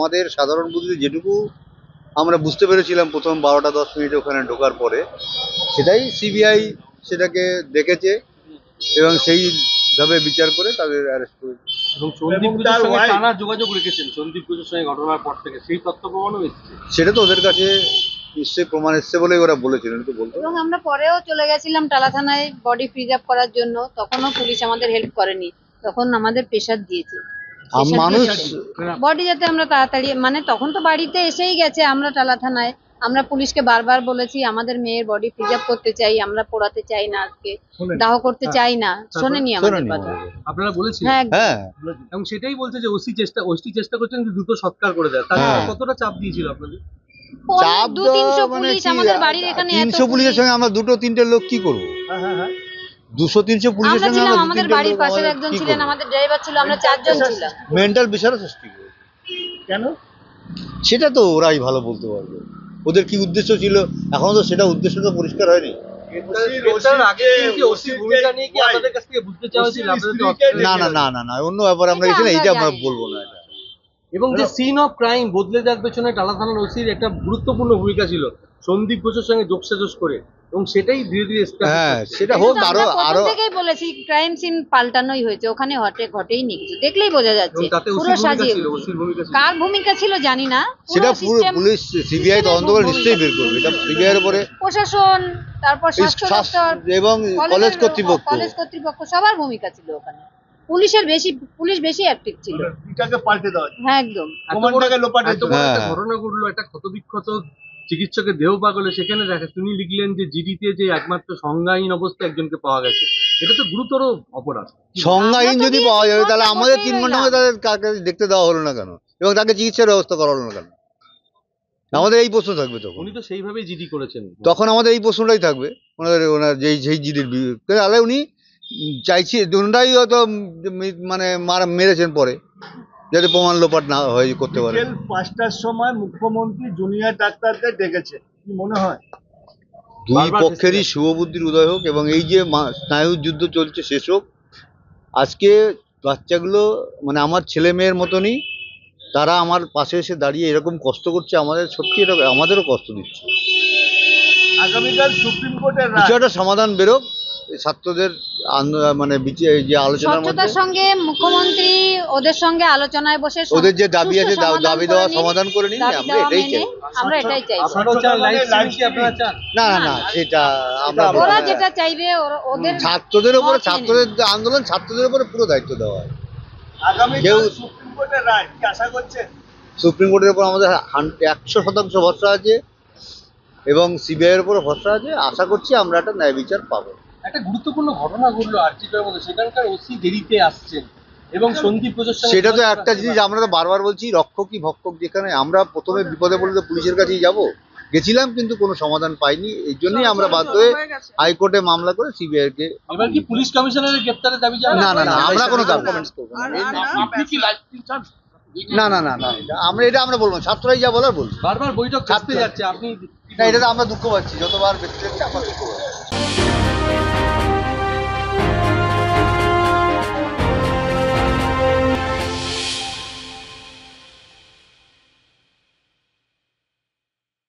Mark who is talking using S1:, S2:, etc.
S1: আমাদের সাধারণ বুদ্ধিতে যেটুকু আমরা বুঝতে পেরেছিলাম প্রথম 12টা 10 মিনিট ওখানে ঢোকার পরে, সেটাই সিবিআই সেটাকে দেখেছে এবং সেইভাবে বিচার করে তাদের অ্যারেস্ট করেছে।
S2: এবং সন্দীপ ঘোষের সঙ্গে টানা যোগাযোগ রেখেছেন সন্দীপ ঘোষের সঙ্গে ঘটনার পর থেকে, সেই তথ্য প্রমাণও এসেছে।
S1: সেটা তো ওদের কাছে নিশ্চয়ই প্রমাণ এসছে বলেই ওরা বলেছিলেন, তো বলতো।
S3: এবং আমরা পরেও চলে গেছিলাম টালা থানায় বডি প্রিজার্ভ করার জন্য, তখনও পুলিশ আমাদের হেল্প করেনি, তখন আমাদের প্রেশার দিয়েছে
S1: মানুষ
S3: বডি যাতে আমরা তাড়াতাড়ি, মানে তখন তো বাড়িতে এসেই গেছে। আমরা টালা থানায় আমরা পুলিশকে বারবার বলেছি আমাদের মেয়ের বডি প্রিজার্ভ করতে চাই, আমরা পোড়াতে চাই না, আজকে দাহ করতে চাই না, শোনেনি আমাদের কথা।
S2: আপনারা বলেছেন?
S1: হ্যাঁ,
S2: এবং সেটাই বলছে যে ওসি চেষ্টা করছেন যে দ্রুত সৎকার করে দেয়। তাহলে কতটা চাপ দিয়েছিল আপনাদের?
S1: চাপ
S3: 200-300 পুলিশ আমাদের বাড়ির এখানে,
S1: 300 পুলিশের সঙ্গে আমরা 2-3টে লোক কি করবো? 200-300 পুলিশের সঙ্গে আমরা
S3: আমাদের বাড়ির পাশের একজন ছিলেন, আমাদের ড্রাইভার ছিল, আমরা 4 জন ছিলাম।
S1: মেন্টাল বিষয় সৃষ্টি করে।
S2: কেন?
S1: সেটা তো ওরাই ভালো বলতে পারবে, ওদের কি উদ্দেশ্য ছিল। এখনো তো সেটা উদ্দেশ্য তো পরিষ্কার হয়নি। না, অন্য ব্যাপারে আমরা গেছি না, এইটা আমরা বলবো না।
S2: এবং যে সিন অফ ক্রাইম বদলে যাওয়ার পেছনে টালা থানার ওসির একটা গুরুত্বপূর্ণ ভূমিকা ছিল, সন্দীপ ঘোষের সঙ্গে যোগসাজশ করে, এবং সেটাই ধীরে ধীরে
S1: সেটা হোক। আরো
S3: থেকেই বলেছি ক্রাইম সিন পাল্টানোই হয়েছে, ওখানে ঘটেই নি কিছু, দেখলেই বোঝা যাচ্ছে পুরো সাজিয়ে। কার ভূমিকা ছিল জানি না,
S1: সেটা পুলিশ সিবিআই তদন্ত করে নিশ্চয়ই বের করবে। এটা সিবিআই এর উপরে
S3: প্রশাসন, তারপর স্বাস্থ্য দপ্তর
S1: এবং কলেজ
S3: কর্তৃপক্ষ সবার ভূমিকা ছিল ওখানে। পুলিশ বেশি অ্যাক্টিভ ছিল।
S4: এটাকে পাল্টে দেওয়া,
S3: হ্যাঁ একদম।
S2: ঘটনা ঘটলো, একটা ক্ষতবিক্ষত চিকিৎসকের দেহ পাগলে, সেখানে দেখা তিনি লিখলেন যে জিডিতে যে একমাত্র সংজ্ঞাহীন অবস্থায় একজনকে পাওয়া গেছে, এটা তো গুরুতর অপরাধ।
S1: সংজ্ঞাহীন যদি পাওয়া যাবে তাহলে আমাদের 3 ঘন্টা তাদের কাকে দেখতে দেওয়া হলো না কেন, এবং তাকে চিকিৎসার ব্যবস্থা করা হলো না কেন? আমাদের এই প্রশ্ন থাকবে তখন।
S2: উনি তো সেইভাবেই জিডি করেছেন,
S1: তখন আমাদের এই প্রশ্নটাই থাকবে ওনার যেই জিডির তাহলে উনি চাইছি ওনারাই হয়তো মানে মেরেছেন পরে, যাতে প্রমাণ লোপাট না হয় করতে পারে।
S4: 5টার সময় মুখ্যমন্ত্রী জুনিয়র ডাক্তারদের ডেকেছে, কি মনে হয়?
S1: দুই পক্ষেরই শুভবুদ্ধির উদয় হোক এবং এই যে স্নায়ুর যুদ্ধ চলছে শেষ হোক। আজকে বাচ্চাগুলো মানে আমার ছেলে মেয়ের মতনই, তারা আমার পাশে এসে দাঁড়িয়ে এরকম কষ্ট করছে, আমাদের সত্যি আমাদেরও কষ্ট দিচ্ছে।
S4: আগামীকাল সুপ্রিম কোর্টের
S1: কিছু একটা সমাধান বেরোক ছাত্রদের মানে যে আলোচনার মধ্যে,
S3: সঙ্গে মুখ্যমন্ত্রী ওদের সঙ্গে আলোচনায় বসে
S1: ওদের যে দাবি আছে দাবি দেওয়া সমাধান করে নিন।
S3: আমরা এটাই চাই।
S1: না, সেটা আমরা
S3: ওরা যেটা চাইবে ওদের
S1: ছাত্রদের উপরে, ছাত্রদের আন্দোলন ছাত্রদের উপরে পুরো দায়িত্ব দেওয়া হয়।
S4: আগামীকাল সুপ্রিম কোর্টের রায় কি আশা করছেন?
S1: সুপ্রিম কোর্টের উপর আমাদের 100% ভরসা আছে এবং সিবিআই এর উপর ভরসা আছে। আশা করছি আমরা একটা ন্যায় বিচার পাবো।
S2: একটা গুরুত্বপূর্ণ ঘটনা ঘটলো আরজিকরের মধ্যে, সেখানকার ওসি দেরিতে আসছেন এবং সন্দীপ ঘোষের সঙ্গে,
S1: সেটা তো একটা জিনিস আমরা তো বারবার বলছি, রক্ষকই ভক্ষক। যেখানে আমরা প্রথমে বিপদে পড়লে তো পুলিশের কাছেই গেছিলাম, কিন্তু কোনো সমাধান পাইনি। এই জন্যই আমরা বাধ্য হয়ে হাইকোর্টে মামলা করে সিবিআই কে।
S2: এবার কি পুলিশ কমিশনারের গ্রেপ্তারের দাবি জানাবেন?
S1: না, আমরা কোনো দাবি করবো না। আমরা বলবো, ছাত্ররাই যা বলার বলবো।
S2: বারবার বৈঠক ছাড়তে যাচ্ছে, আপনি
S1: না, এটা আমরা দুঃখ পাচ্ছি, যতবার ব্যক্তি যাচ্ছে আমরা দুঃখ পাচ্ছি।